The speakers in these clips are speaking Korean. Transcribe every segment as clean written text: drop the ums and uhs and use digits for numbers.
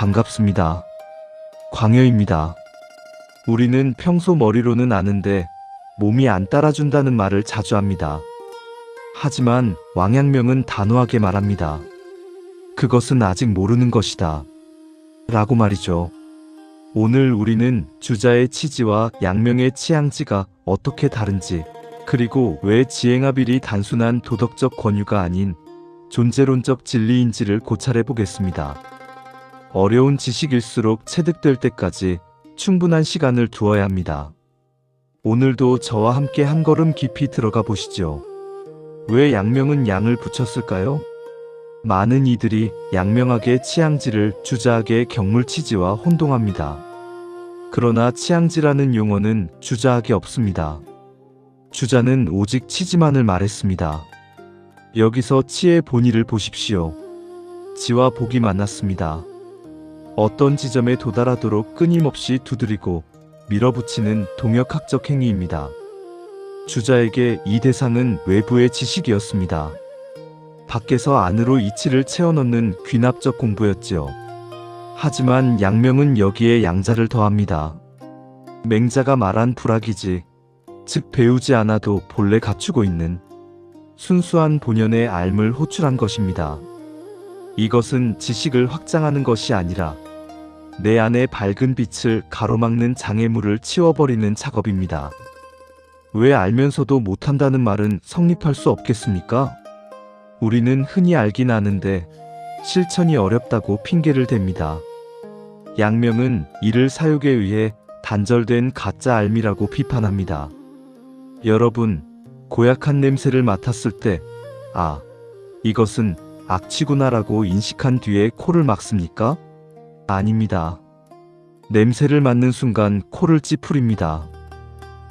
반갑습니다. 광여입니다. 우리는 평소 머리로는 아는데 몸이 안 따라준다는 말을 자주 합니다. 하지만 왕양명은 단호하게 말합니다. 그것은 아직 모르는 것이다. 라고 말이죠. 오늘 우리는 주자의 치지와 양명의 치양지가 어떻게 다른지, 그리고 왜 지행합일이 단순한 도덕적 권유가 아닌 존재론적 진리인지를 고찰해 보겠습니다. 어려운 지식일수록 체득될 때까지 충분한 시간을 두어야 합니다. 오늘도 저와 함께 한 걸음 깊이 들어가 보시죠. 왜 양명은 양을 붙였을까요? 많은 이들이 양명학의 치양지를 주자학의 경물치지와 혼동합니다. 그러나 치양지라는 용어는 주자학에 없습니다. 주자는 오직 치지만을 말했습니다. 여기서 치의 본의를 보십시오. 지와 복이 만났습니다. 어떤 지점에 도달하도록 끊임없이 두드리고 밀어붙이는 동역학적 행위입니다. 주자에게 이 대상은 외부의 지식이었습니다. 밖에서 안으로 이치를 채워넣는 귀납적 공부였지요. 하지만 양명은 여기에 양자를 더합니다. 맹자가 말한 불학이지, 즉 배우지 않아도 본래 갖추고 있는 순수한 본연의 삶을 호출한 것입니다. 이것은 지식을 확장하는 것이 아니라 내 안의 밝은 빛을 가로막는 장애물을 치워버리는 작업입니다. 왜 알면서도 못한다는 말은 성립할 수 없겠습니까? 우리는 흔히 알긴 아는데 실천이 어렵다고 핑계를 댑니다. 양명은 이를 사욕에 의해 단절된 가짜 알미라고 비판합니다. 여러분, 고약한 냄새를 맡았을 때, 아, 이것은 악취구나라고 인식한 뒤에 코를 막습니까? 아닙니다. 냄새를 맡는 순간 코를 찌푸립니다.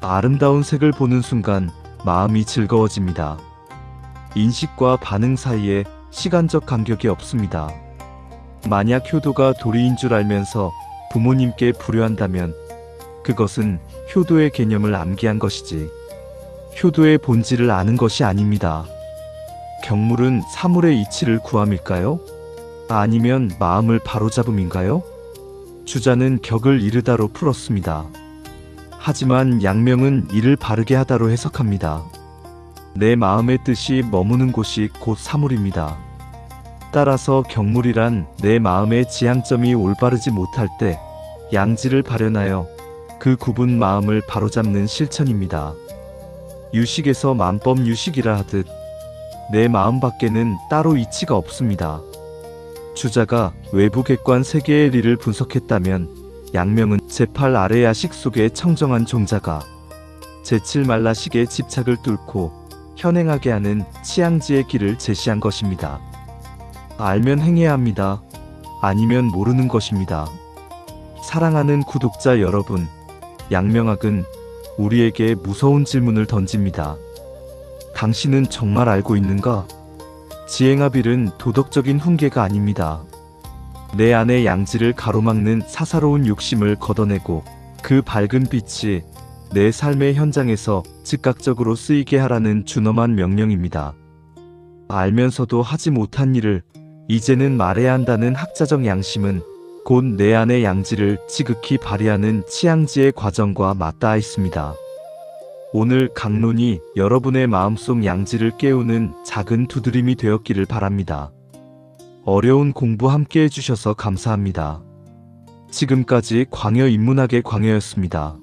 아름다운 색을 보는 순간 마음이 즐거워집니다. 인식과 반응 사이에 시간적 간격이 없습니다. 만약 효도가 도리인 줄 알면서 부모님께 불효한다면 그것은 효도의 개념을 암기한 것이지 효도의 본질을 아는 것이 아닙니다. 경물은 사물의 이치를 구함일까요? 아니면 마음을 바로잡음인가요? 주자는 격을 이르다로 풀었습니다. 하지만 양명은 이를 바르게 하다로 해석합니다. 내 마음의 뜻이 머무는 곳이 곧 사물입니다. 따라서 경물이란 내 마음의 지향점이 올바르지 못할 때 양지를 발현하여 그 굽은 마음을 바로잡는 실천입니다. 유식에서 만법 유식이라 하듯 내 마음 밖에는 따로 이치가 없습니다. 주자가 외부 객관 세계의 리를 분석했다면 양명은 제8 아레야식 속의 청정한 종자가 제7 말라식의 집착을 뚫고 현행하게 하는 치양지의 길을 제시한 것입니다. 알면 행해야 합니다. 아니면 모르는 것입니다. 사랑하는 구독자 여러분, 양명학은 우리에게 무서운 질문을 던집니다. 당신은 정말 알고 있는가? 지행합일은 도덕적인 훈계가 아닙니다. 내 안의 양지를 가로막는 사사로운 욕심을 걷어내고 그 밝은 빛이 내 삶의 현장에서 즉각적으로 쓰이게 하라는 준엄한 명령입니다. 알면서도 하지 못한 일을 이제는 말해야 한다는 학자적 양심은 곧 내 안의 양지를 지극히 발휘하는 치양지의 과정과 맞닿아 있습니다. 오늘 강론이 여러분의 마음속 양지를 깨우는 작은 두드림이 되었기를 바랍니다. 어려운 공부 함께 해주셔서 감사합니다. 지금까지 광여 인문학의 광여였습니다.